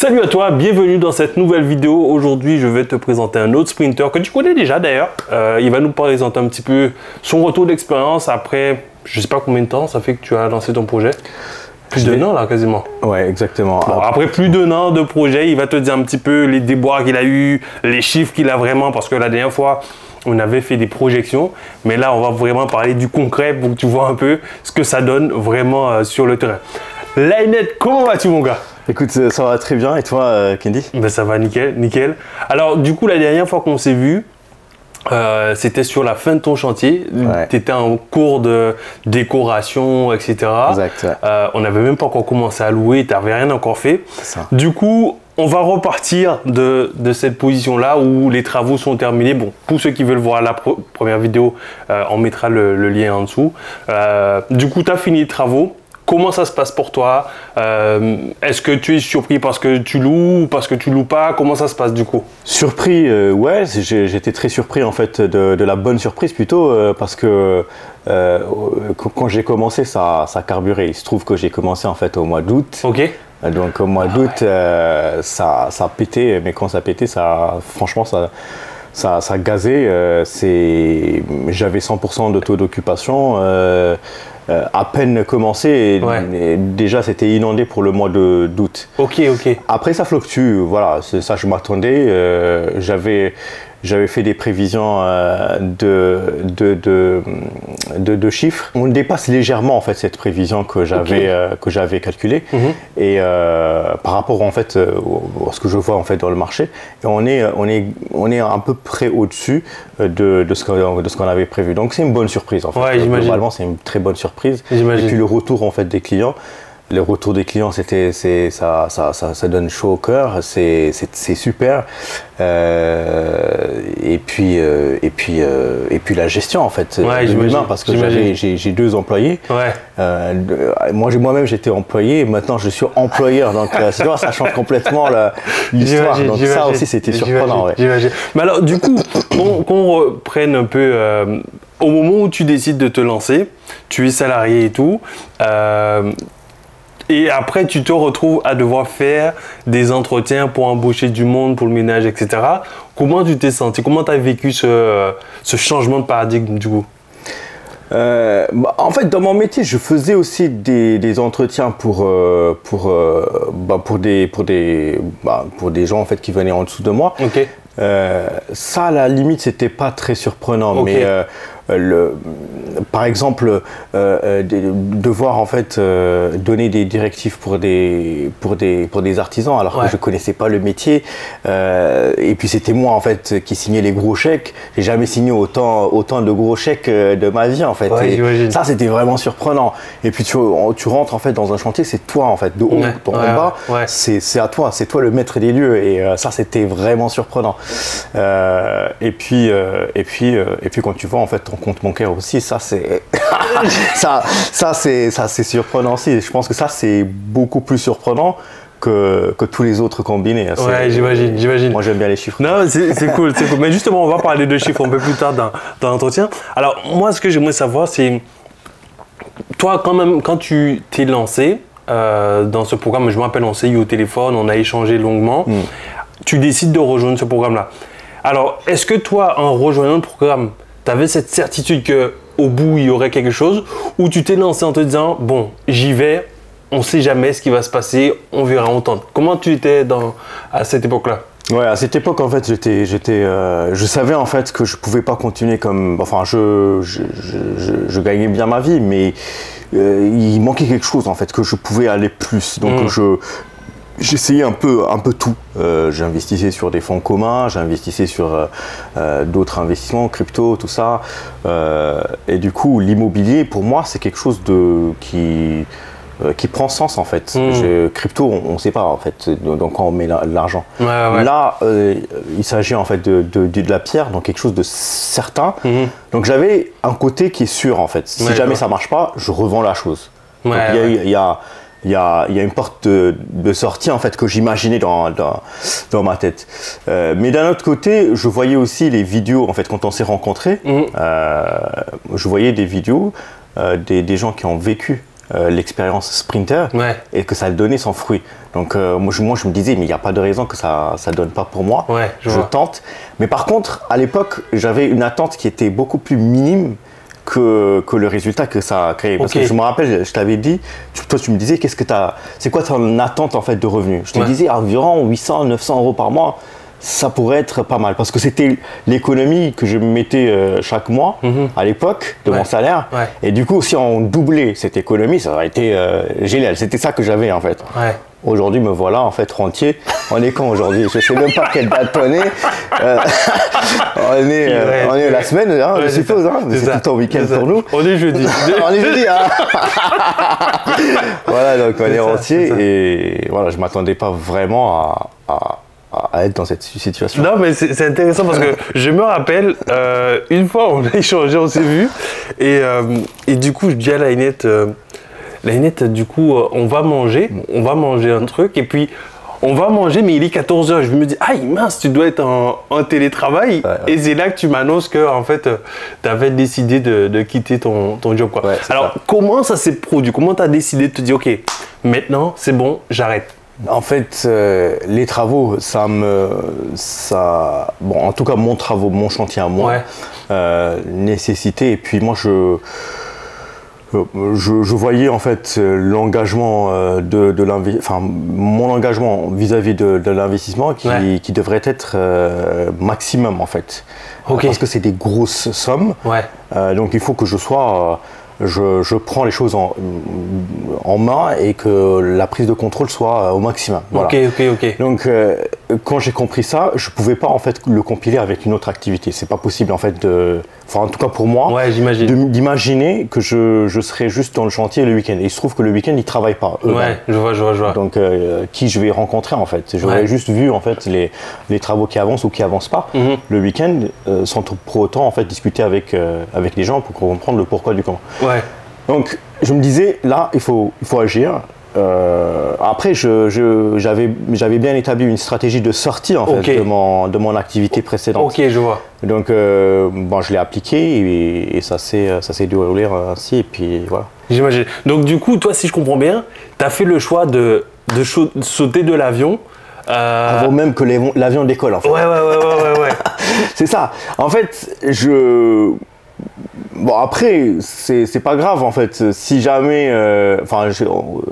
Salut à toi, bienvenue dans cette nouvelle vidéo. Aujourd'hui, je vais te présenter un autre sprinter que tu connais déjà d'ailleurs. Il va nous présenter un petit peu son retour d'expérience après, je sais pas combien de temps ça fait que tu as lancé ton projet. Plus d'un an là quasiment. Ouais, exactement. Bon, après plus d'un an de projet, il va te dire un petit peu les déboires qu'il a eu, les chiffres qu'il a vraiment, parce que la dernière fois, on avait fait des projections, mais là, on va vraiment parler du concret pour que tu vois un peu ce que ça donne vraiment sur le terrain. Lainette, comment vas-tu mon gars? Écoute, ça va très bien. Et toi, Kendi? Ben, ça va nickel, nickel. Alors du coup, la dernière fois qu'on s'est vu, c'était sur la fin de ton chantier. Ouais. Tu étais en cours de décoration, etc. Exact. Ouais. On n'avait même pas encore commencé à louer, tu n'avais rien encore fait. C'est ça. Du coup, on va repartir de cette position-là où les travaux sont terminés. Bon, pour ceux qui veulent voir la première vidéo, on mettra le lien en dessous. Du coup, tu as fini les travaux. Comment ça se passe pour toi? Est-ce que tu es surpris parce que tu loues ou parce que tu loues pas? Comment ça se passe du coup? Surpris, ouais, j'étais très surpris en fait de la bonne surprise plutôt parce que quand j'ai commencé, ça carburait. Il se trouve que j'ai commencé en fait au mois d'août. Ok. Donc au mois d'août, ça pétait, mais quand ça pétait, franchement, ça gazait. J'avais 100% de taux d'occupation. À peine commencé et déjà c'était inondé pour le mois d'août. Ok. Après ça fluctue, voilà, ça je m'attendais. J'avais fait des prévisions de chiffres. On dépasse légèrement en fait cette prévision que j'avais calculée et par rapport en fait à ce que je vois en fait dans le marché, et on est à peu près au-dessus de ce qu'on avait prévu. Donc c'est une bonne surprise en fait. Ouais, globalement c'est une très bonne surprise. Et puis le retour en fait des clients. Le retour des clients, ça donne chaud au cœur, c'est super. Et puis la gestion en fait, humain, parce que j'ai 2 employés. Ouais. Moi-même j'étais employé, maintenant je suis employeur, donc ça change complètement l'histoire. Donc ça aussi c'était surprenant. Ouais. Mais alors du coup, qu'on reprenne un peu au moment où tu décides de te lancer, tu es salarié et tout. Et après, tu te retrouves à devoir faire des entretiens pour embaucher du monde, pour le ménage, etc. Comment tu t'es senti? Comment tu as vécu ce changement de paradigme du coup? En fait, dans mon métier, je faisais aussi des entretiens pour des gens en fait qui venaient en dessous de moi. Ok. Ça, à la limite, c'était pas très surprenant, Okay. mais par exemple, devoir en fait donner des directives pour des artisans, alors que je connaissais pas le métier, et puis c'était moi en fait qui signais les gros chèques. J'ai jamais signé autant de gros chèques de ma vie en fait. Ouais, et ça, c'était vraiment surprenant. Et puis tu rentres en fait dans un chantier, c'est toi en fait, de haut en bas, c'est à toi, c'est toi le maître des lieux, et ça c'était vraiment surprenant. Et puis quand tu vois en fait ton compte bancaire aussi, ça c'est c'est surprenant aussi. Je pense que ça c'est beaucoup plus surprenant que tous les autres combinés. Ouais, j'imagine. Moi j'aime bien les chiffres. Non, c'est cool, c'est cool. Mais justement, on va parler de chiffres un peu plus tard dans l'entretien. Alors moi, ce que j'aimerais savoir, c'est toi quand tu t'es lancé dans ce programme, je me rappelle, on s'est eu au téléphone, on a échangé longuement. Tu décides de rejoindre ce programme-là. Alors, est-ce que toi, en rejoignant le programme, tu avais cette certitude qu'au bout, il y aurait quelque chose, ou tu t'es lancé en te disant, bon, j'y vais, on ne sait jamais ce qui va se passer, on verra, on tente. Comment tu étais à cette époque-là? Ouais, à cette époque, en fait, je savais en fait que je pouvais pas continuer comme, enfin, je gagnais bien ma vie, mais il manquait quelque chose en fait, que je pouvais aller plus. Donc j'essayais un peu tout. J'investissais sur des fonds communs, j'investissais sur d'autres investissements, crypto, tout ça. Et du coup, l'immobilier, pour moi, c'est quelque chose qui prend sens en fait. Crypto, on ne sait pas en fait, donc quand on met l'argent. Là, il s'agit en fait de la pierre, donc quelque chose de certain. Donc j'avais un côté qui est sûr en fait. Si jamais ça marche pas, je revends la chose. Donc, il y a une porte de sortie en fait que j'imaginais dans ma tête. Mais d'un autre côté, je voyais aussi les vidéos en fait quand on s'est rencontrés. Je voyais des vidéos des gens qui ont vécu l'expérience sprinter et que ça donnait son fruit. Donc moi je me disais, mais il n'y a pas de raison que ça ne donne pas pour moi. Je tente. Mais par contre, à l'époque, j'avais une attente qui était beaucoup plus minime que le résultat que ça a créé. Parce que je me rappelle, je t'avais dit, toi tu me disais, c'est quoi ton attente en fait de revenus? Je te disais environ 800, 900 euros par mois. Ça pourrait être pas mal parce que c'était l'économie que je mettais chaque mois à l'époque de mon salaire. Et du coup, si on doublait cette économie, ça aurait été génial. C'était ça que j'avais en fait. Aujourd'hui, me voilà en fait rentier. On est quand aujourd'hui? Je sais même pas quelle date on est. On est la semaine, hein, je suppose. Hein, c'est tout le temps week-end pour nous. On est jeudi. On est jeudi. Hein. Voilà, donc on est rentier et voilà, je m'attendais pas vraiment à être dans cette situation. Non, mais c'est intéressant parce que je me rappelle, une fois on a échangé, on s'est vu, et du coup je dis à Lainette, du coup on va manger un truc, et puis on va manger, mais il est 14h. Je me dis, ah mince, tu dois être en télétravail. Et c'est là que tu m'annonces que en fait, tu avais décidé de quitter ton job. Quoi. Alors, comment ça s'est produit? Comment tu as décidé de te dire, ok, maintenant c'est bon, j'arrête? En fait, les travaux, bon, en tout cas, mon chantier à moi, nécessitait. Et puis moi, je voyais en fait l'engagement mon engagement vis-à-vis de l'investissement qui devrait être maximum en fait. Parce que c'est des grosses sommes. Donc il faut que je sois je prends les choses en main et que la prise de contrôle soit au maximum. Voilà. Ok. Donc, quand j'ai compris ça, je ne pouvais pas en fait le compiler avec une autre activité. C'est pas possible en fait en tout cas pour moi, d'imaginer que je serais juste dans le chantier le week-end. Et il se trouve que le week-end, ils ne travaillent pas. Je vois. Donc, qui je vais rencontrer en fait? J'aurais juste vu en fait les travaux qui avancent ou qui avancent pas le week-end, sans pour autant en fait discuter avec les gens pour comprendre le pourquoi du comment. Donc, je me disais, là, il faut agir. Après, j'avais bien établi une stratégie de sortie en fait, de mon activité précédente. Ok, je vois. Donc, je l'ai appliqué et ça s'est déroulé ainsi. Et puis, voilà. J'imagine. Donc, du coup, toi, si je comprends bien, tu as fait le choix de sauter de l'avion. Avant même que l'avion décolle, en fait. Ouais. C'est ça. En fait, bon, après, c'est pas grave en fait. Si jamais,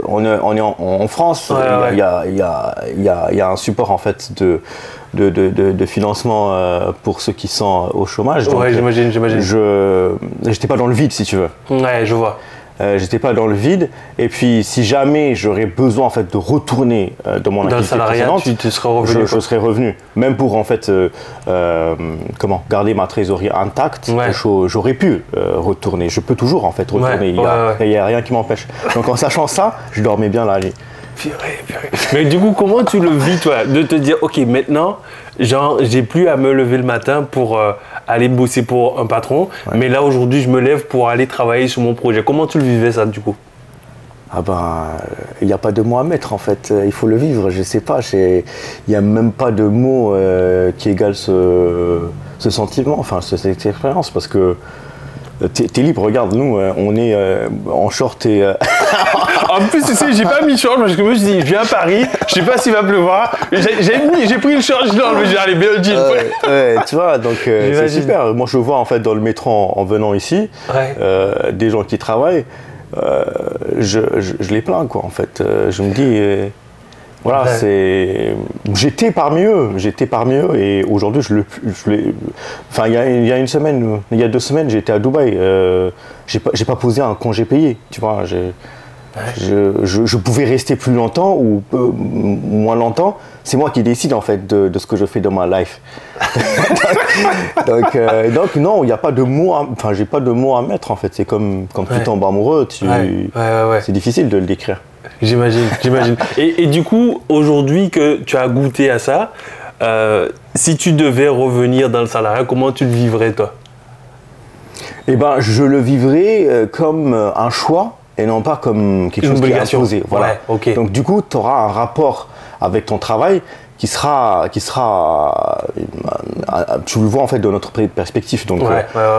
on est en France, il y a un support en fait de financement pour ceux qui sont au chômage. Donc, j'imagine. J'étais pas dans le vide si tu veux. Ouais, je vois. J'étais pas dans le vide. Et puis, si jamais j'aurais besoin en fait de retourner dans mon activité précédente, tu serais revenu. Je serais revenu. Même pour en fait, garder ma trésorerie intacte, j'aurais pu retourner. Je peux toujours en fait retourner. Il y a rien qui m'empêche. Donc, en sachant ça, je dormais bien la nuit. Purée. Mais du coup, comment tu le vis, toi, de te dire, ok, maintenant, j'ai plus à me lever le matin pour aller bosser pour un patron, mais là, aujourd'hui, je me lève pour aller travailler sur mon projet. Comment tu le vivais, ça, du coup? Il n'y a pas de mots à mettre, en fait. Il faut le vivre, je sais pas. Il n'y a même pas de mots qui égalent ce sentiment, enfin, cette expérience, parce que t'es libre, regarde, nous, on est en short et... En plus, tu sais, j'ai pas mis le short parce que moi, je dis, je viens à Paris, je sais pas s'il va pleuvoir. J'ai pris le short, je dis, je vais aller bien le jean. Tu vois, donc c'est super. Moi, je vois en fait dans le métro en venant ici, des gens qui travaillent, je les plains, quoi, en fait. Je me dis... Voilà, j'étais parmi eux, et aujourd'hui il y a une semaine, il y a 2 semaines, j'étais à Dubaï, j'ai pas posé un congé payé, tu vois, je pouvais rester plus longtemps ou moins longtemps, c'est moi qui décide en fait de ce que je fais dans ma life. donc non, il n'y a pas de mots, j'ai pas de mots à mettre en fait, c'est comme quand tu tombes amoureux, c'est difficile de le décrire. J'imagine. Et du coup, aujourd'hui que tu as goûté à ça, si tu devais revenir dans le salariat, comment tu le vivrais, toi? Je le vivrais comme un choix et non pas comme quelque chose qui est imposé. Voilà. Donc du coup, tu auras un rapport avec ton travail qui sera tu le vois en fait de notre perspective. Donc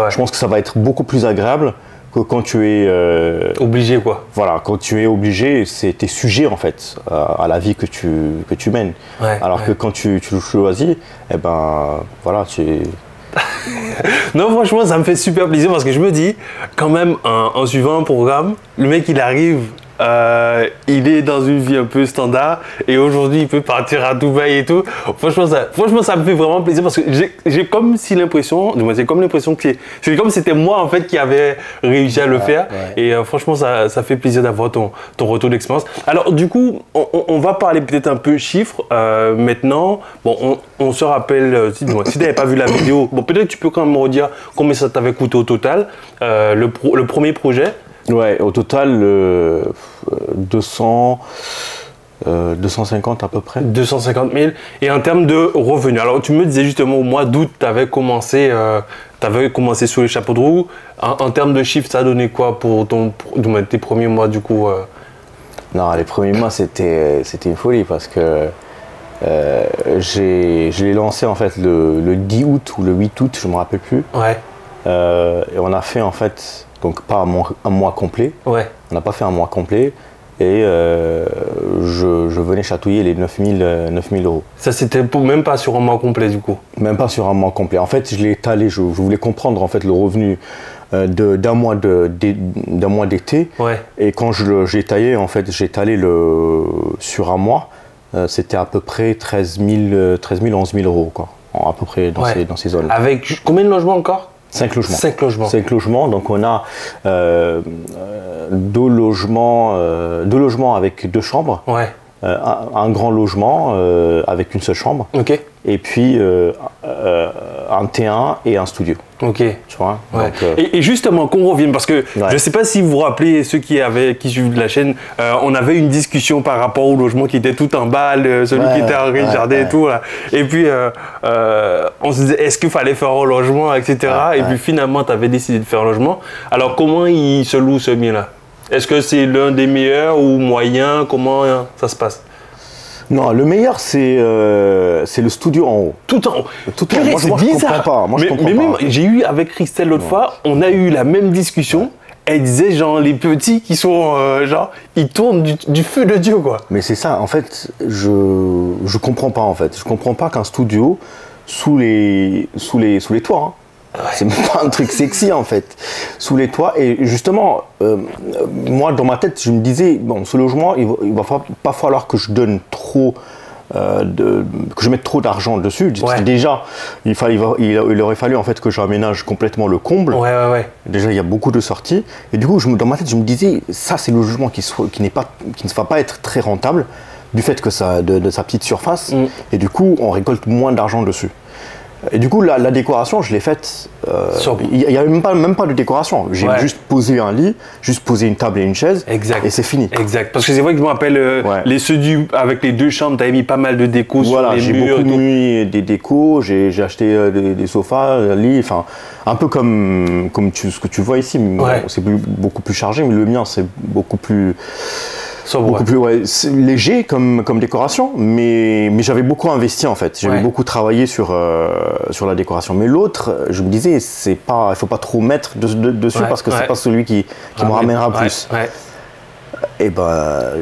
je pense que ça va être beaucoup plus agréable que quand tu es obligé quoi. Voilà, quand tu es obligé, t'es sujet en fait à la vie que tu mènes. Ouais, Alors que quand tu le choisis, eh ben voilà, Non, franchement, ça me fait super plaisir parce que je me dis, quand même, en suivant un programme, le mec il arrive. Il est dans une vie un peu standard et aujourd'hui il peut partir à Dubaï et tout. Franchement, ça me fait vraiment plaisir parce que j'ai comme si l'impression, c'est comme l'impression que c'est comme si c'était moi en fait qui avait réussi à le faire. Ouais. Et franchement, ça fait plaisir d'avoir ton retour d'expérience. Alors du coup, on va parler peut-être un peu chiffres maintenant. Bon, on se rappelle, si tu n'avais pas vu la vidéo, bon peut-être tu peux quand même me redire combien ça t'avait coûté au total, le premier projet. Ouais, au total, 250 à peu près. 250 000. Et en termes de revenus, alors tu me disais justement au mois d'août, tu avais commencé sous les chapeaux de roue. En termes de chiffres, ça a donné quoi pour tes premiers mois du coup Non, les premiers mois, c'était une folie parce que je l'ai lancé en fait le 10 août ou le 8 août, je ne me rappelle plus. Ouais. Et on a fait en fait, donc pas un mois complet. Ouais. On n'a pas fait un mois complet. Et je venais chatouiller les 9 000 euros. Ça, c'était même pas sur un mois complet du coup? Même pas sur un mois complet. En fait, je l'ai étalé, je voulais comprendre en fait le revenu d'un mois d'été. Ouais. Et quand j'ai taillé, en fait, j'ai étalé sur un mois, c'était à peu près 13 000, 11 000 euros, quoi, à peu près dans ces zones. Avec combien de logements encore? 5 logements. 5 logements. 5 logements. Donc on a 2 logements avec 2 chambres. Ouais. Un grand logement avec une seule chambre. Ok. Et puis un T1 et un studio. Ok. Tu vois. Ouais. Donc, et justement, qu'on revienne, parce que je ne sais pas si vous vous rappelez, ceux qui suivent la chaîne, on avait une discussion par rapport au logement qui était tout en bas, celui qui était en jardin et tout. Là. Et puis, on se disait, est-ce qu'il fallait faire un logement, etc. Et puis finalement, tu avais décidé de faire un logement. Alors, comment il se loue ce bien-là? Est-ce que c'est l'un des meilleurs ou moyen? Comment ça se passe? Non, le meilleur, c'est le studio en haut. Tout en haut. Tout en haut. Moi, je comprends pas. Mais même, j'ai eu avec Christelle l'autre fois, on a eu la même discussion. Elle disait, genre, les petits qui sont, ils tournent du feu de Dieu, quoi. Mais c'est ça, en fait, je comprends pas, en fait. Je comprends pas qu'un studio, sous les toits, hein. Ouais. C'est même pas un truc sexy en fait, sous les toits. Et justement, moi dans ma tête, je me disais, bon, ce logement, il va pas falloir que je donne trop, que je mette trop d'argent dessus. Parce que déjà, il aurait fallu en fait que j'aménage complètement le comble. Ouais. Déjà, il y a beaucoup de sorties. Et du coup, dans ma tête, je me disais, ça c'est le logement qui ne va pas être très rentable du fait que de sa petite surface. Et du coup, on récolte moins d'argent dessus. Et du coup, la décoration, je l'ai faite. Il n'y a même pas de décoration. J'ai juste posé un lit, juste posé une table et une chaise. Exact. Et c'est fini. Exact. Parce que c'est vrai que je me rappelle, avec les 2 chambres, tu avais mis pas mal de décos sur les murs. J'ai beaucoup mis des décos. J'ai acheté des sofas, un lit. Enfin, un peu comme ce que tu vois ici. C'est beaucoup plus chargé, mais le mien, c'est beaucoup plus. Beaucoup plus léger comme décoration, mais j'avais beaucoup investi en fait. J'avais beaucoup travaillé sur la décoration. Mais l'autre, je me disais, il faut pas trop mettre dessus parce que c'est pas celui qui me ramènera plus. Et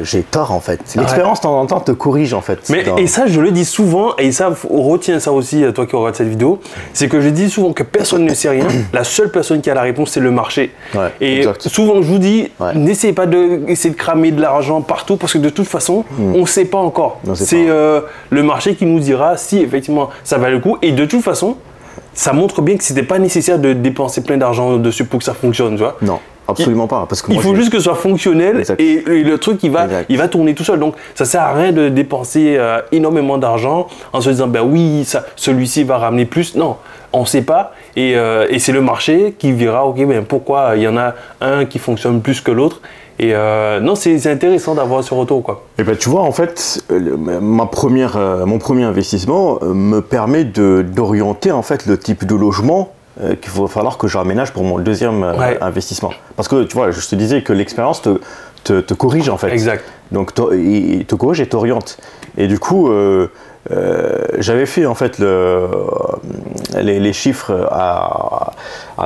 j'ai tort en fait. L'expérience de temps en temps te corrige en fait. Et ça, je le dis souvent, et ça, retiens ça aussi, toi qui regardes cette vidéo, c'est que je dis souvent que personne ne sait rien. La seule personne qui a la réponse, c'est le marché. Et souvent, je vous dis, n'essayez pas d'essayer de cramer de l'argent partout, parce que de toute façon, on ne sait pas encore. C'est le marché qui nous dira si effectivement ça valait le coup. Et de toute façon, ça montre bien que c'était pas nécessaire de dépenser plein d'argent dessus pour que ça fonctionne, tu vois. Non. Absolument pas. Parce que il faut juste que ce soit fonctionnel et le truc il va tourner tout seul. Donc ça sert à rien de dépenser énormément d'argent en se disant oui, celui-ci va ramener plus. Non, on ne sait pas et c'est le marché qui verra pourquoi il y en a un qui fonctionne plus que l'autre. Et non, c'est intéressant d'avoir ce retour, quoi. Et tu vois, en fait, mon premier investissement me permet d'orienter en fait le type de logement qu'il va falloir que je raménage pour mon deuxième investissement. Parce que tu vois, je te disais que l'expérience te corrige en fait. Exact. Donc il te corrige et t'oriente. Et du coup, j'avais fait en fait les chiffres à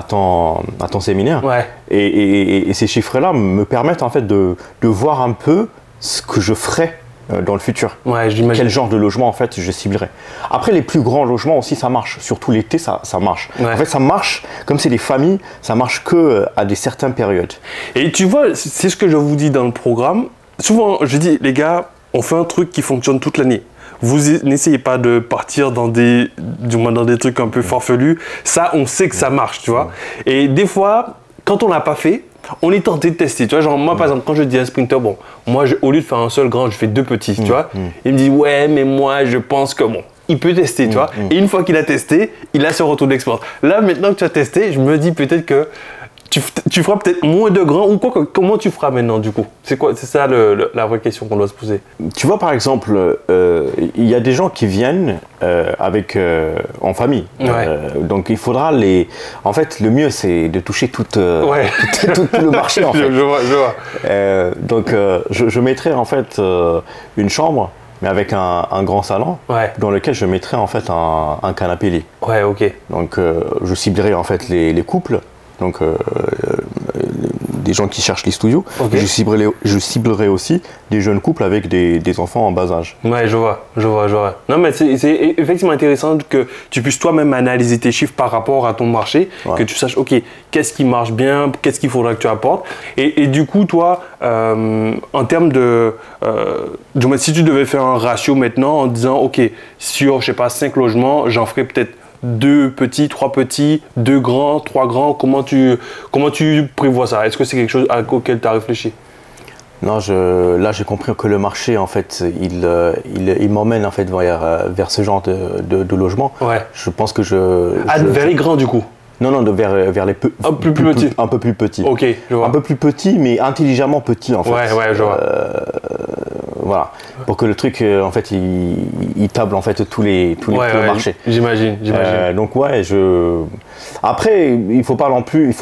ton séminaire. Ouais. Et ces chiffres-là me permettent en fait de voir un peu ce que je ferais dans le futur. Ouais, j'imagine. Quel genre de logement en fait je ciblerais. Après les plus grands logements aussi ça marche, surtout l'été ça marche. Ouais. En fait ça marche, comme c'est des familles, ça marche que à des certaines périodes. Et tu vois, c'est ce que je vous dis dans le programme. Souvent je dis les gars, on fait un truc qui fonctionne toute l'année. Vous n'essayez pas de partir dans du moins dans des trucs un peu farfelus. Ça, on sait que ça marche, tu vois. Et des fois, quand on l'a pas fait, on est tenté de tester. Tu vois, genre moi, par exemple, quand je dis à un sprinter, bon, moi, au lieu de faire un seul grand, je fais 2 petits, tu vois. Il me dit, ouais, mais moi, je pense que bon, il peut tester, tu vois. Et une fois qu'il a testé, il a ce retour d'expérience. Là, maintenant que tu as testé, je me dis peut-être que tu feras peut-être moins de grands ou quoi. Comment tu feras maintenant du coup? C'est ça la vraie question qu'on doit se poser. Tu vois par exemple, il y a des gens qui viennent en famille. Ouais. Donc il faudra En fait, le mieux c'est de toucher tout le marché en fait. Je vois. Donc je mettrai en fait une chambre, mais avec un grand salon, Ouais. dans lequel je mettrai en fait un canapé lit. Ouais, ok. Donc je ciblerai en fait les couples. Donc des gens qui cherchent les studios. Okay. Je ciblerai aussi des jeunes couples avec des enfants en bas âge. Ouais, je vois. Non, mais c'est effectivement intéressant que tu puisses toi-même analyser tes chiffres par rapport à ton marché, Ouais. que tu saches, ok, qu'est-ce qui marche bien, qu'est-ce qu'il faudra que tu apportes. Et du coup, toi, en termes du moins, si tu devais faire un ratio maintenant en disant, ok, sur, je sais pas, 5 logements, j'en ferai peut-être 2 petits, 3 petits, 2 grands, 3 grands, comment tu prévois ça? Est-ce que c'est quelque chose auquel tu as réfléchi? Non, là j'ai compris que le marché en fait, il m'emmène en fait vers ce genre de logement. Ouais. Je pense que vers les grands du coup? Non, vers les plus petits. un peu plus petits. Ok, je vois. Un peu plus petits, mais intelligemment petits en fait. Ouais, je vois. Voilà, pour que le truc en fait il table en fait tous les marchés. J'imagine. Donc ouais, après il faut pas non plus, il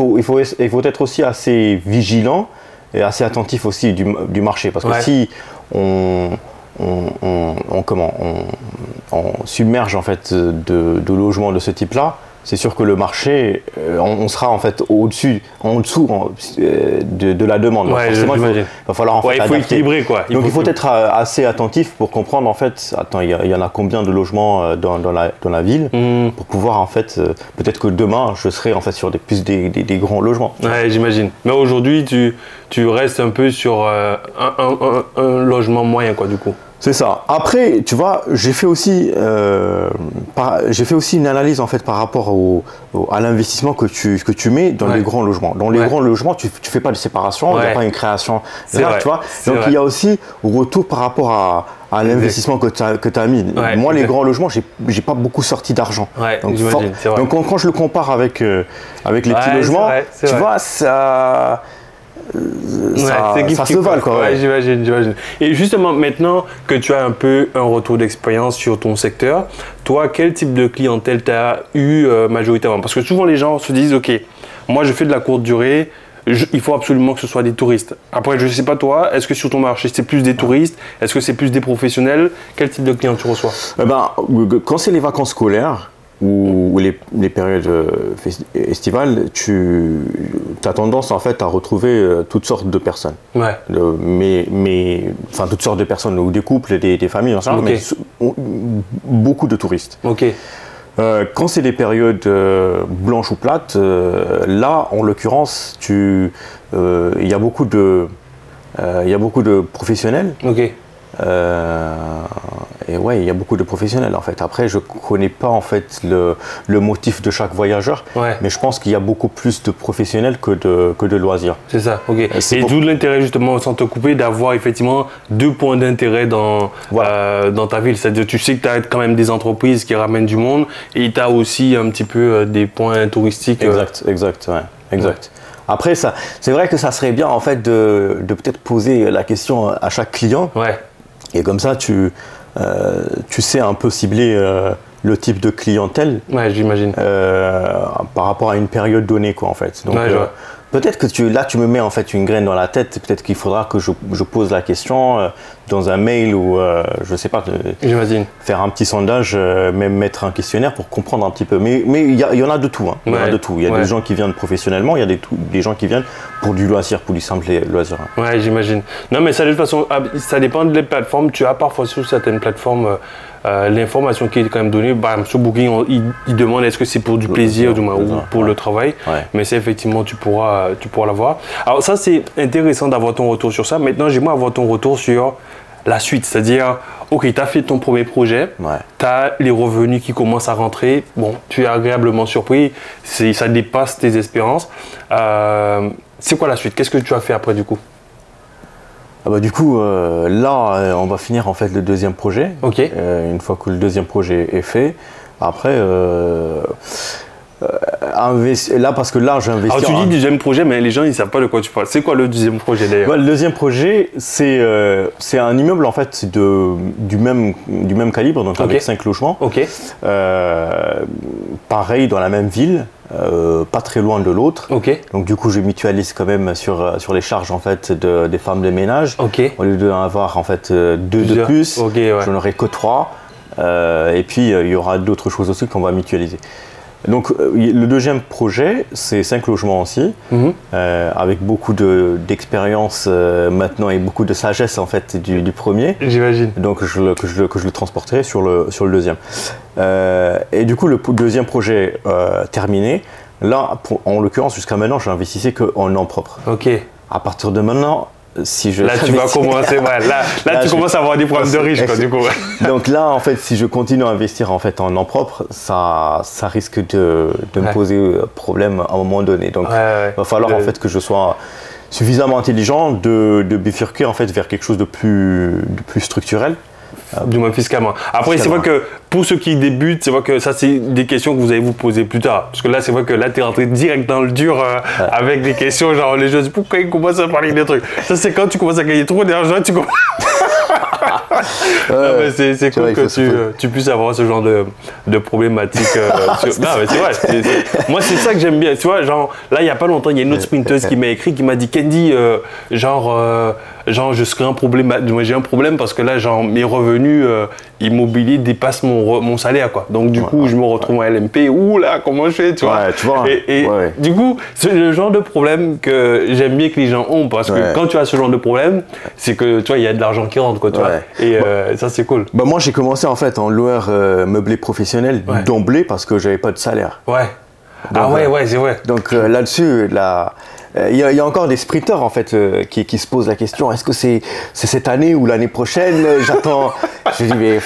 faut être aussi assez vigilant et assez attentif aussi du marché, parce que Ouais. si on submerge en fait de logements de ce type-là, c'est sûr que le marché, on sera en fait en dessous de la demande. Ouais, forcément, j'imagine. il va falloir en fait Il faut adapter. équilibrer quoi. Donc il faut être assez attentif pour comprendre en fait, attends, il y en a combien de logements dans la ville, pour pouvoir en fait, peut-être que demain je serai en fait sur des grands logements. Ouais, j'imagine. Mais aujourd'hui, tu restes un peu sur un logement moyen quoi du coup. C'est ça. Après, tu vois, j'ai fait aussi une analyse en fait par rapport à l'investissement que tu mets dans Ouais. les grands logements. Dans les Ouais. grands logements, tu fais pas de séparation, il n'y a Ouais. pas une création C'est là, vrai. tu vois. C'est Donc vrai. il y a aussi retour par rapport à l'investissement que tu as mis. Ouais, Moi, les exact. grands logements, j'ai pas beaucoup sorti d'argent. Ouais, Donc, j'imagine, c'est vrai. donc quand je le compare avec les petits Ouais, logements, c'est tu vrai. vois, ça se vale quoi. Ouais, Ouais. j'imagine. Et justement, maintenant que tu as un peu un retour d'expérience sur ton secteur, toi, quel type de clientèle tu as eu majoritairement? Parce que souvent les gens se disent, ok, moi je fais de la courte durée, il faut absolument que ce soit des touristes. Après, je ne sais pas toi, est-ce que sur ton marché c'est plus des touristes? Est-ce que c'est plus des professionnels? Quel type de clients tu reçois? Quand c'est les vacances scolaires ou les périodes estivales, tu as tendance en fait à retrouver toutes sortes de personnes. Ouais. Enfin toutes sortes de personnes, ou des couples, des familles, Ok. mais beaucoup de touristes. Ok. Quand c'est des périodes blanches ou plates, là en l'occurrence, il y a beaucoup de professionnels. Ok. Et ouais, il y a beaucoup de professionnels en fait. Après, je connais pas en fait le motif de chaque voyageur, Ouais. mais je pense qu'il y a beaucoup plus de professionnels que de loisirs. C'est ça, ok. c'est Et pour- d'où l'intérêt justement, sans te couper, d'avoir effectivement 2 points d'intérêt dans ta ville. C'est-à-dire tu sais que tu as quand même des entreprises qui ramènent du monde et tu as aussi un petit peu des points touristiques. Exact. Après, c'est vrai que ça serait bien en fait de peut-être poser la question à chaque client, Ouais, et comme ça tu sais un peu cibler le type de clientèle ouais, j'imagine. par rapport à une période donnée quoi en fait. Donc Ouais, je vois. peut-être que là, tu me mets en fait une graine dans la tête. Peut-être qu'il faudra que je pose la question dans un mail ou je sais pas, J'imagine. faire un petit sondage, même mettre un questionnaire pour comprendre un petit peu. Mais il y en a de tout. Hein. Il y en a de tout. Il y a des gens qui viennent professionnellement, il y a des gens qui viennent pour du loisir, pour du simple loisir. Ouais, j'imagine. Non, mais ça, de toute façon, ça dépend des plateformes. Tu as parfois sur certaines plateformes l'information qui est quand même donnée. Bah, sur Booking, il demande est-ce que c'est pour du plaisir, du moins, ou pour le travail. Ouais. Mais c'est effectivement, tu pourras l'avoir. Alors ça, c'est intéressant d'avoir ton retour sur ça. Maintenant, j'aimerais avoir ton retour sur la suite. C'est-à-dire, ok, tu as fait ton premier projet, tu as les revenus qui commencent à rentrer. Bon, tu es agréablement surpris. Ça dépasse tes espérances. C'est quoi la suite? Qu'est-ce que tu as fait après du coup? Du coup, là, on va finir en fait le deuxième projet. Ok. Une fois que le deuxième projet est fait, après, là, parce que là, j'ai investi. Alors, tu dis deuxième projet, mais les gens, ils ne savent pas de quoi tu parles. C'est quoi le deuxième projet d'ailleurs? Le deuxième projet, c'est un immeuble en fait du même calibre, donc avec 5 logements. Ok. Pareil, dans la même ville. Pas très loin de l'autre. Okay. Donc du coup, je mutualise quand même sur les charges en fait des femmes de ménage. Okay. Au lieu d'en avoir en fait 2 de plus, je n'en aurai que 3. Et puis il y aura d'autres choses aussi qu'on va mutualiser. Donc le deuxième projet, c'est 5 logements aussi, avec beaucoup d'expérience maintenant et beaucoup de sagesse en fait du premier. J'imagine. Donc que je le transporterai sur le deuxième. Et du coup le deuxième projet terminé. Là, en l'occurrence, jusqu'à maintenant, je n'investissais qu'en nom propre. Ok. À partir de maintenant, si je là tu vas commencer, là tu commences à avoir des problèmes de riches quoi, du coup. Donc là en fait si je continue à investir en fait en nom propre, ça risque de me poser problème à un moment donné. Donc il va falloir en fait que je sois suffisamment intelligent de bifurquer en fait vers quelque chose de plus structurel. Du moins fiscalement. Après, c'est vrai que pour ceux qui débutent, c'est vrai que ça, c'est des questions que vous allez vous poser plus tard. Parce que là, c'est vrai que là, tu es rentré direct dans le dur avec des questions genre les gens disent pourquoi ils commencent à parler des trucs. Ça, c'est quand tu commences à gagner trop d'argent, tu commences. C'est cool que tu puisses avoir ce genre de problématique. Non, mais c'est vrai. Moi, c'est ça que j'aime bien. Tu vois, genre, là, il n'y a pas longtemps, il y a une autre sprinteuse qui m'a écrit, qui m'a dit Candy, genre, je serais un problème. Moi, j'ai un problème parce que là, genre, mes revenus immobiliers dépassent mon salaire, quoi. Donc, du coup, je me retrouve en LMP. Ouh là, comment je fais, tu vois. Et du coup, c'est le genre de problème que j'aime bien que les gens ont parce que quand tu as ce genre de problème, c'est que, tu vois, il y a de l'argent qui rentre, quoi, tu vois. Et ça, c'est cool. Moi, j'ai commencé en fait en loueur meublé professionnel d'emblée parce que j'avais pas de salaire. Ouais. Donc, c'est vrai. Donc là-dessus, il y a encore des sprinteurs en fait qui se posent la question est-ce que c'est cette année ou l'année prochaine? J'attends. Je dis mais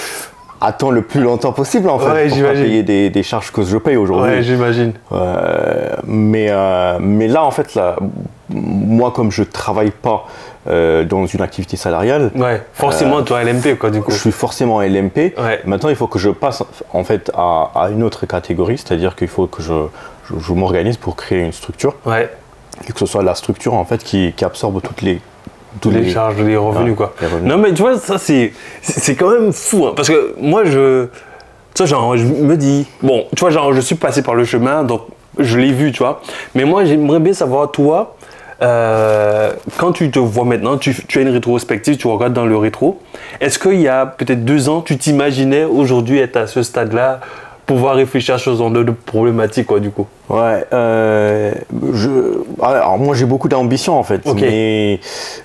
attends le plus longtemps possible en fait pour pas payer des charges que je paye aujourd'hui. Ouais, j'imagine. Mais là en fait moi comme je travaille pas dans une activité salariale. Ouais, forcément toi LMP quoi du coup. Je suis forcément LMP. Ouais. Maintenant il faut que je passe en fait à une autre catégorie, c'est-à-dire qu'il faut que je m'organise pour créer une structure. Ouais. Et que ce soit la structure en fait qui absorbe toutes les charges, les revenus quoi. Les revenus. Non mais tu vois ça c'est quand même fou hein, parce que moi tu vois genre je me dis bon tu vois genre je suis passé par le chemin donc je l'ai vu tu vois mais moi j'aimerais bien savoir toi quand tu te vois maintenant tu as une rétrospective tu regardes dans le rétro est-ce qu'il y a peut-être 2 ans tu t'imaginais aujourd'hui être à ce stade là pouvoir réfléchir à ce genre de problématiques quoi du coup. Ouais, alors moi j'ai beaucoup d'ambition en fait, mais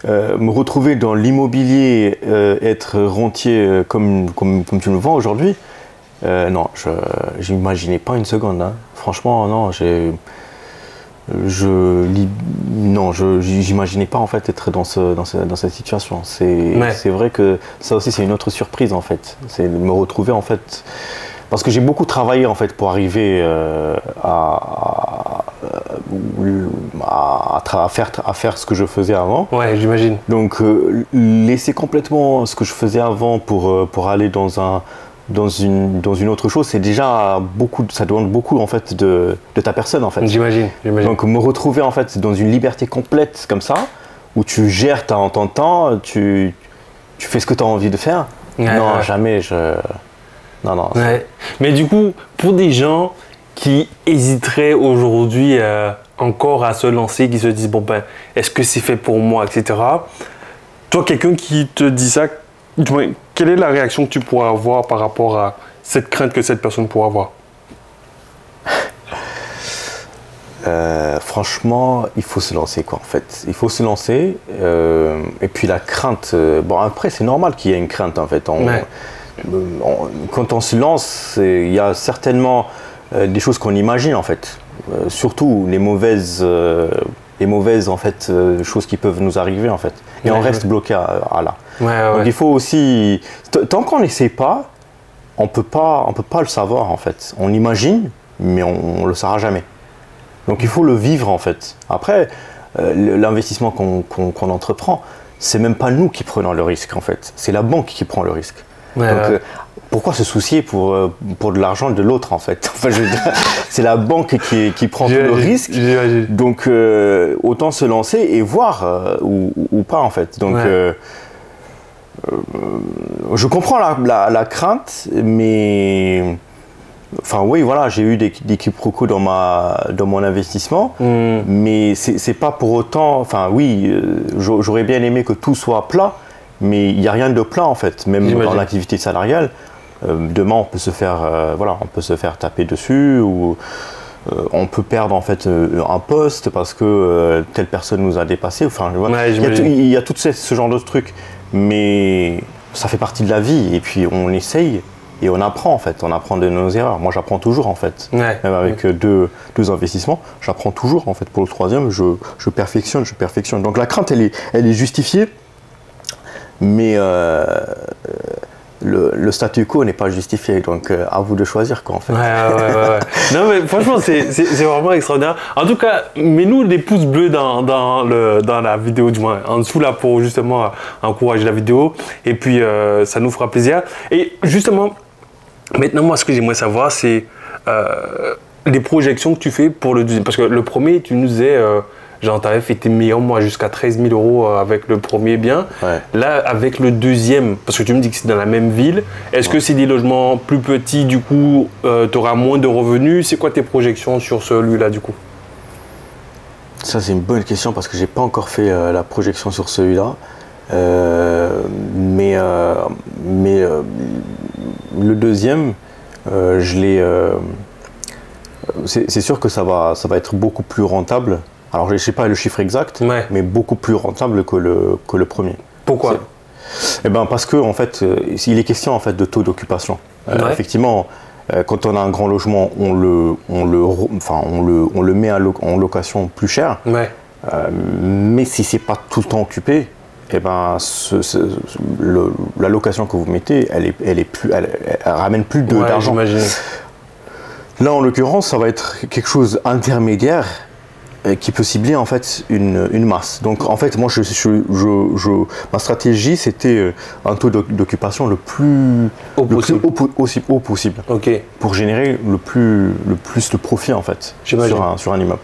me retrouver dans l'immobilier, être rentier comme tu me vois aujourd'hui, non, je n'imaginais pas une seconde. Hein. Franchement, non, j'imaginais pas en fait être dans cette situation. C'est vrai que ça aussi c'est une autre surprise en fait, c'est de me retrouver en fait. Parce que j'ai beaucoup travaillé en fait pour arriver à faire ce que je faisais avant. Ouais, j'imagine. Donc laisser complètement ce que je faisais avant pour aller dans une autre chose, c'est déjà beaucoup. Ça demande beaucoup en fait de ta personne en fait. J'imagine. Donc me retrouver en fait dans une liberté complète comme ça, où tu gères ton temps, tu fais ce que tu as envie de faire. Non, jamais Non. Ouais. Mais du coup, pour des gens qui hésiteraient aujourd'hui encore à se lancer, qui se disent, bon ben, est-ce que c'est fait pour moi, etc. Toi, quelqu'un qui te dit ça, quelle est la réaction que tu pourrais avoir par rapport à cette crainte que cette personne pourrait avoir? Franchement, il faut se lancer quoi en fait. Il faut se lancer et puis la crainte. Bon après c'est normal qu'il y ait une crainte en fait. Quand on se lance, il y a certainement des choses qu'on imagine en fait. Surtout les mauvaises en fait choses qui peuvent nous arriver en fait. Et on reste bloqué à là. Donc il faut aussi tant qu'on n'essaie pas, on peut pas le savoir en fait. On imagine, mais on le saura jamais. Donc il faut le vivre en fait. Après, l'investissement qu'on entreprend, c'est même pas nous qui prenons le risque en fait. C'est la banque qui prend le risque. Donc pourquoi se soucier pour de l'argent de l'autre en fait? Enfin, c'est la banque qui prend tout le risque. Donc autant se lancer et voir ou pas en fait. Donc je comprends la crainte, mais enfin oui, voilà, j'ai eu des quiproquos dans mon investissement, mais c'est pas pour autant. Enfin oui, j'aurais bien aimé que tout soit plat, mais il n'y a rien de plat en fait. Même dans l'activité salariale, demain on peut se faire, on peut se faire taper dessus ou on peut perdre en fait un poste parce que telle personne nous a dépassé. Enfin, il y a tout ce genre de trucs, mais ça fait partie de la vie et puis on essaye. Et on apprend en fait, on apprend de nos erreurs. Moi j'apprends toujours en fait, même avec deux investissements, j'apprends toujours en fait. Pour le troisième, je perfectionne. Donc la crainte elle est justifiée, mais le statu quo n'est pas justifié. Donc à vous de choisir quoi en fait. Non mais franchement c'est vraiment extraordinaire. En tout cas, mets-nous des pouces bleus dans la vidéo du moins, en dessous là pour justement encourager la vidéo. Et puis ça nous fera plaisir. Et justement, maintenant, moi, ce que j'aimerais savoir, c'est les projections que tu fais pour le deuxième. Parce que le premier, tu nous disais, genre, tu avais fait tes meilleurs mois jusqu'à 13 000 € avec le premier bien. Là, avec le deuxième, parce que tu me dis que c'est dans la même ville, est-ce que c'est des logements plus petits, du coup, tu auras moins de revenus? C'est quoi tes projections sur celui-là, du coup? Ça, c'est une bonne question parce que j'ai pas encore fait la projection sur celui-là. Mais le deuxième, c'est sûr que ça va être beaucoup plus rentable. Alors je ne sais pas le chiffre exact, mais beaucoup plus rentable que le premier. Pourquoi? Eh ben parce que en fait, il est question en fait de taux d'occupation. Effectivement, quand on a un grand logement, on le met en location plus cher. Mais si c'est pas tout le temps occupé, eh ben, la location que vous mettez, elle ramène plus d'argent. Là, en l'occurrence, ça va être quelque chose d'intermédiaire qui peut cibler en fait une masse. Donc, en fait, moi, ma stratégie, c'était un taux d'occupation le plus haut possible, pour générer le plus de profit en fait sur un immeuble.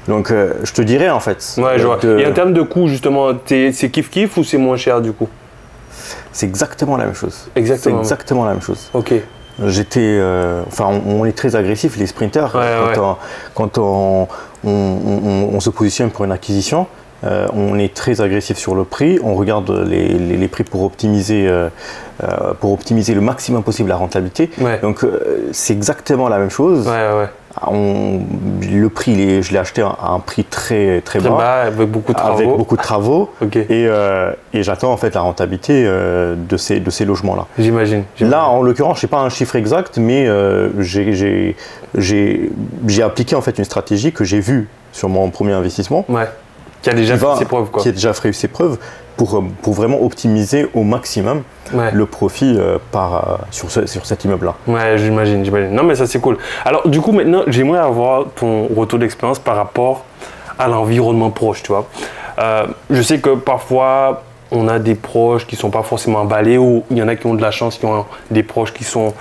Donc, je te dirais en fait. Et en termes de coût, justement, c'est kiff-kiff ou c'est moins cher du coup? C'est exactement la même chose. C'est exactement la même chose. J'étais, on est très agressif, les sprinters. Quand on se positionne pour une acquisition, on est très agressif sur le prix. On regarde les prix pour optimiser le maximum possible la rentabilité. Donc, c'est exactement la même chose. Le prix, je l'ai acheté à un prix très bas, avec beaucoup de travaux. Et j'attends en fait la rentabilité de ces logements-là. J'imagine. Là, en l'occurrence, je sais pas un chiffre exact, mais j'ai appliqué en fait une stratégie que j'ai vue sur mon premier investissement, qui a déjà fait ses preuves, quoi. Qui a déjà fait ses preuves pour vraiment optimiser au maximum le profit sur cet immeuble-là. J'imagine. Non, mais ça, c'est cool. Alors, du coup, maintenant, j'aimerais avoir ton retour d'expérience par rapport à l'environnement proche, tu vois. Je sais que parfois, on a des proches qui ne sont pas forcément emballés ou il y en a qui ont de la chance, qui ont des proches qui sont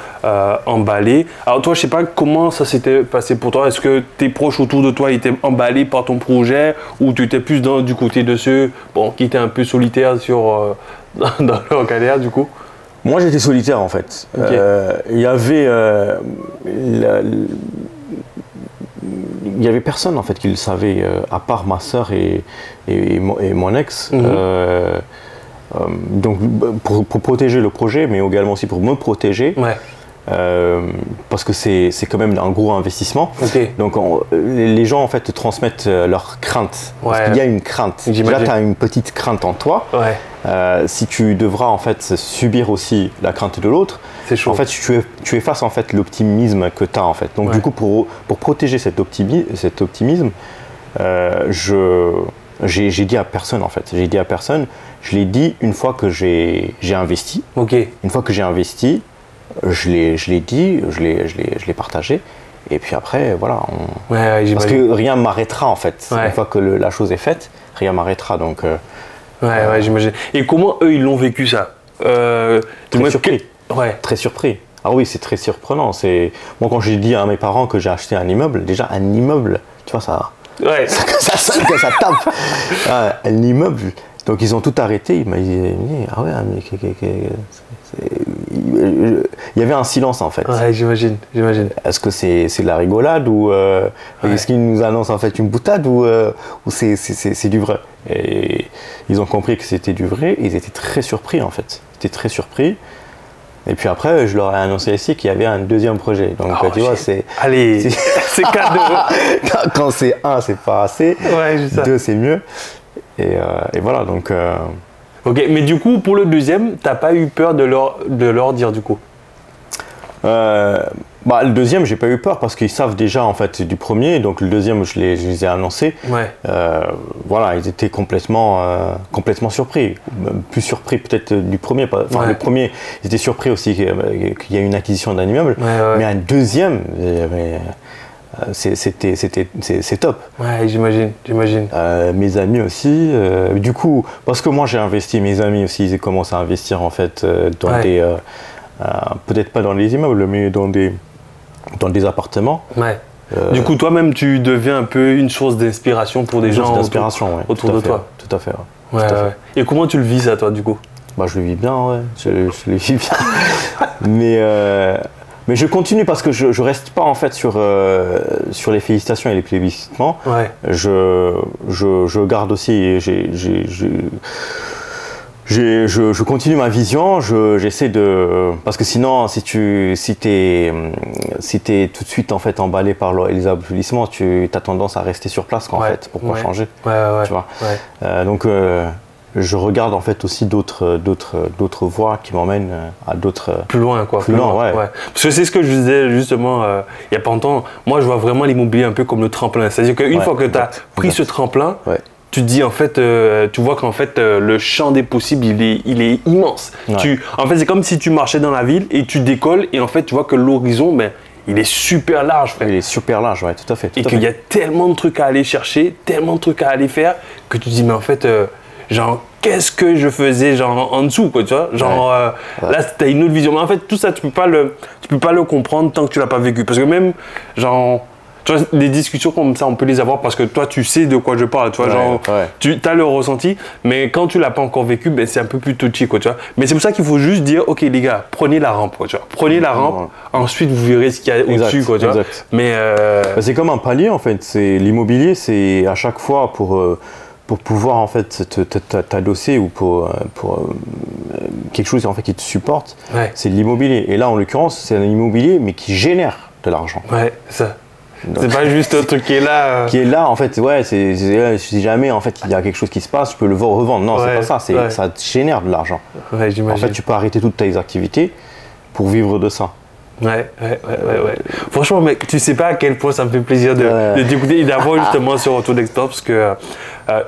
emballés. Alors toi, je ne sais pas comment ça s'était passé pour toi. Est-ce que tes proches autour de toi étaient emballés par ton projet ou tu étais plus du côté de ceux qui étaient un peu solitaires dans leur galère du coup? Moi, j'étais solitaire en fait. Il y avait il y avait personne en fait qui le savait, à part ma sœur et mon ex. Donc pour protéger le projet, mais également aussi pour me protéger. Ouais. Parce que c'est quand même un gros investissement. Okay. Donc les gens en fait te transmettent leurs craintes. Parce qu'il y a une crainte. Déjà tu as une petite crainte en toi. Ouais. Si tu devras en fait subir aussi la crainte de l'autre, en fait tu effaces en fait l'optimisme que tu as en fait. Donc du coup pour protéger cet optimisme, j'ai dit à personne en fait. J'ai dit à personne. Je l'ai dit une fois que j'ai investi. Okay. Une fois que j'ai investi, je l'ai dit, je l'ai partagé. Et puis après, voilà. Parce que rien ne m'arrêtera en fait. Une fois que la chose est faite, rien ne m'arrêtera. Donc, ouais, j'imagine. Et comment eux, ils l'ont vécu ça? Très surpris. Ouais. Très surpris. Ah oui, c'est très surprenant. Moi, quand j'ai dit à mes parents que j'ai acheté un immeuble, déjà un immeuble, tu vois, ça sonne, ça tape. Un immeuble. Donc ils ont tout arrêté, ils m'ont dit ah ouais, mais il y avait un silence en fait. Ouais, j'imagine. Est-ce que c'est de la rigolade ou est-ce qu'ils nous annoncent en fait une boutade ou c'est du vrai? Et ils ont compris que c'était du vrai, et ils étaient très surpris en fait. Ils étaient très surpris. Et puis après, je leur ai annoncé ici qu'il y avait un deuxième projet. Donc tu vois, c'est... Allez, c'est cadeau. Quand c'est un, c'est pas assez. Ouais, juste ça. Deux, c'est mieux. Et voilà, donc... Ok, mais du coup, pour le deuxième, t'as pas eu peur de leur dire du coup? Le deuxième, j'ai pas eu peur parce qu'ils savent déjà en fait du premier. Donc le deuxième, je les ai annoncés. Ouais. Voilà, ils étaient complètement surpris. Plus surpris peut-être du premier. Enfin, le premier, ils étaient surpris aussi qu'il y ait une acquisition d'un immeuble. Ouais. Mais un deuxième... c'est top. Ouais, j'imagine. Mes amis aussi. Du coup, parce que moi j'ai investi, mes amis aussi, ils commencent à investir en fait dans des, peut-être pas dans les immeubles, mais dans des appartements. Ouais. Du coup, toi-même, tu deviens un peu une source d'inspiration pour des gens autour de toi. Tout à fait. Ouais. Et comment tu le vis ça, toi, du coup? Je le vis bien, ouais. Je le vis bien. Mais je continue parce que je reste pas en fait sur les félicitations et les plébiscitements. Ouais. Je garde aussi, je continue ma vision. J'essaie de, parce que sinon si t'es tout de suite en fait emballé par les applaudissements, tu as tendance à rester sur place en fait. Pourquoi changer? Tu vois. Donc je regarde en fait aussi d'autres voies qui m'emmènent à d'autres... Plus loin, quoi. Plus loin, ouais. Parce que c'est ce que je disais justement il n'y a pas longtemps. Moi, je vois vraiment l'immobilier un peu comme le tremplin. C'est-à-dire qu'une fois que tu as pris ce tremplin, tu te dis en fait, tu vois qu'en fait le champ des possibles il est immense. Ouais. En fait, c'est comme si tu marchais dans la ville et tu décolles et en fait tu vois que l'horizon, il est super large, frère. Il est super large, ouais, tout à fait. Et qu'il y a tellement de trucs à aller chercher, tellement de trucs à aller faire que tu te dis mais en fait genre qu'est-ce que je faisais genre en dessous, quoi, tu vois, genre là t'as une autre vision, mais en fait tout ça tu peux pas le comprendre tant que tu l'as pas vécu, parce que même genre tu vois, des discussions comme ça on peut les avoir parce que toi tu sais de quoi je parle, tu vois, tu as le ressenti, mais quand tu l'as pas encore vécu, c'est un peu plus touchy, quoi, tu vois. Mais c'est pour ça qu'il faut juste dire ok les gars, prenez la rampe, quoi, tu vois, prenez la rampe, ensuite vous verrez ce qu'il y a au-dessus, quoi, tu vois. Mais c'est comme un palier en fait, c'est l'immobilier, c'est à chaque fois pour pouvoir en fait t'adosser ou pour quelque chose en fait qui te supporte, c'est l'immobilier. Et là en l'occurrence c'est un immobilier mais qui génère de l'argent. Ouais, ça. C'est pas juste un truc qui est là. Qui est là en fait, ouais, si jamais en fait il y a quelque chose qui se passe, je peux le revendre. Non, c'est pas ça, ça génère de l'argent. Ouais, j'imagine. En fait, tu peux arrêter toutes tes activités pour vivre de ça. Ouais. Franchement, mec, tu sais pas à quel point ça me fait plaisir de t'écouter et d'avoir justement ce retour d'expérience, parce que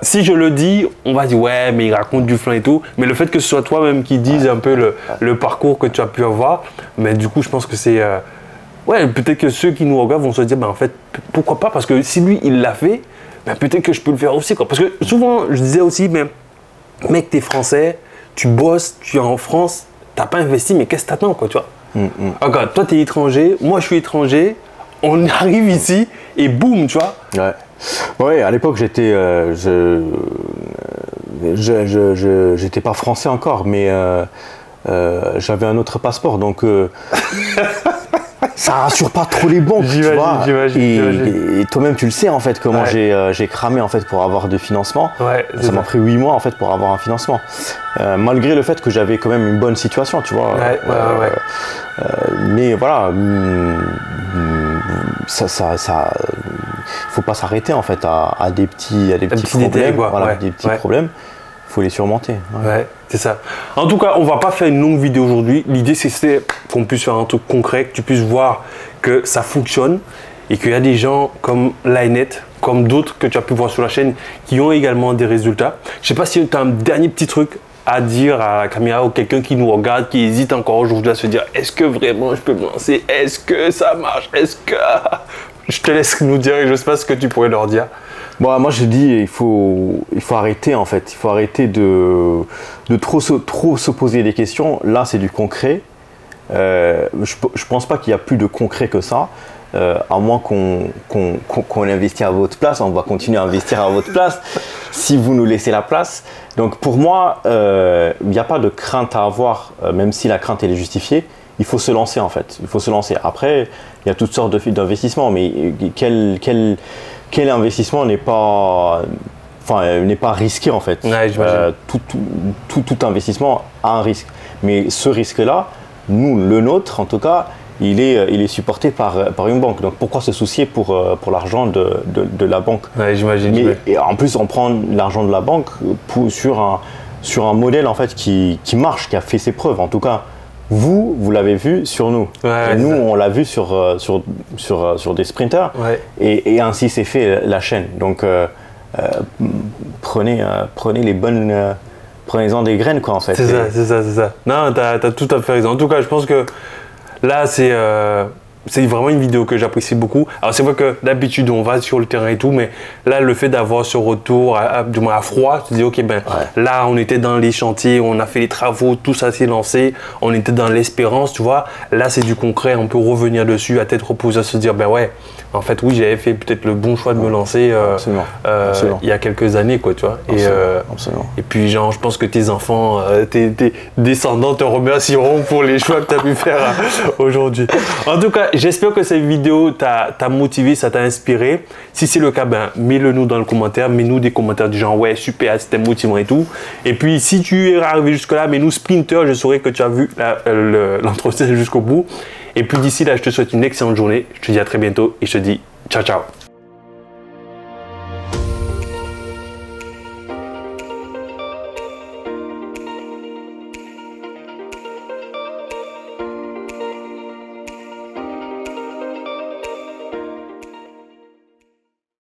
si je le dis, on va dire ouais, mais il raconte du flan et tout. Mais le fait que ce soit toi-même qui dise un peu le parcours que tu as pu avoir, mais du coup, je pense que c'est peut-être que ceux qui nous regardent vont se dire en fait, pourquoi pas, parce que si lui il l'a fait, peut-être que je peux le faire aussi, quoi. Parce que souvent, je disais aussi, mais mec, t'es français, tu bosses, tu es en France, t'as pas investi, mais qu'est-ce que t'attends, quoi, tu vois. Regarde, toi t'es étranger, moi je suis étranger, on arrive ici et boum, tu vois. Ouais, à l'époque j'étais j'étais pas français encore, mais j'avais un autre passeport, donc ça rassure pas trop les banques, tu vois. Et toi-même, tu le sais en fait comment j'ai cramé en fait pour avoir des financements. Ça m'a pris 8 mois en fait pour avoir un financement, malgré le fait que j'avais quand même une bonne situation, tu vois. Mais voilà, faut pas s'arrêter en fait à des petits problèmes, des petits problèmes. Faut les surmonter. C'est ça. En tout cas, on va pas faire une longue vidéo aujourd'hui. L'idée, c'est qu'on puisse faire un truc concret, que tu puisses voir que ça fonctionne et qu'il y a des gens comme Linet, comme d'autres que tu as pu voir sur la chaîne, qui ont également des résultats. Je sais pas si tu as un dernier petit truc à dire à la caméra ou quelqu'un qui nous regarde, qui hésite encore aujourd'hui à se dire est-ce que vraiment je peux me lancer? Est-ce que ça marche? Est-ce que... Je te laisse nous dire et je ne sais pas ce que tu pourrais leur dire. Bon, moi je dis il faut arrêter en fait. Il faut arrêter de trop se poser des questions. Là c'est du concret. Je pense pas qu'il y a plus de concret que ça. À moins qu'on investisse à votre place, on va continuer à investir à votre place si vous nous laissez la place. Donc pour moi, il n'y a pas de crainte à avoir, même si la crainte elle est justifiée. Il faut se lancer en fait. Il faut se lancer. Après, il y a toutes sortes d'investissements, mais quel investissement n'est pas risqué en fait. Tout investissement a un risque. Mais ce risque-là, nous, le nôtre en tout cas, il est supporté par une banque. Donc pourquoi se soucier pour l'argent de la banque? J'imagine. Et en plus, on prend l'argent de la banque sur un modèle en fait qui marche, qui a fait ses preuves. En tout cas, vous l'avez vu sur nous. Nous, on l'a vu sur des sprinters. Et ainsi s'est fait la chaîne. Donc prenez les bonnes. Prenez-en des graines quoi en fait. C'est ça. Non, t'as tout à fait raison. En tout cas, je pense que là, c'est vraiment une vidéo que j'apprécie beaucoup. Alors, c'est vrai que d'habitude, on va sur le terrain et tout, mais là, le fait d'avoir ce retour du moins à froid, tu te dis, ok, là, on était dans les chantiers, on a fait les travaux, tout ça s'est lancé, on était dans l'espérance, tu vois. Là, c'est du concret, on peut revenir dessus à tête reposée, à se dire, en fait, oui, j'avais fait peut-être le bon choix de me lancer il y a quelques années, quoi, tu vois. Et puis, genre, je pense que tes enfants, tes descendants te remercieront pour les choix que tu as pu faire aujourd'hui. En tout cas, j'espère que cette vidéo t'a motivé, ça t'a inspiré. Si c'est le cas, mets-le nous dans le commentaire. Mets-nous des commentaires du genre, ouais, super, c'était motivant et tout. Et puis, si tu es arrivé jusque-là, mets-nous Sprinter, je saurai que tu as vu l'entretien jusqu'au bout. Et puis d'ici là, je te souhaite une excellente journée. Je te dis à très bientôt et je te dis ciao, ciao.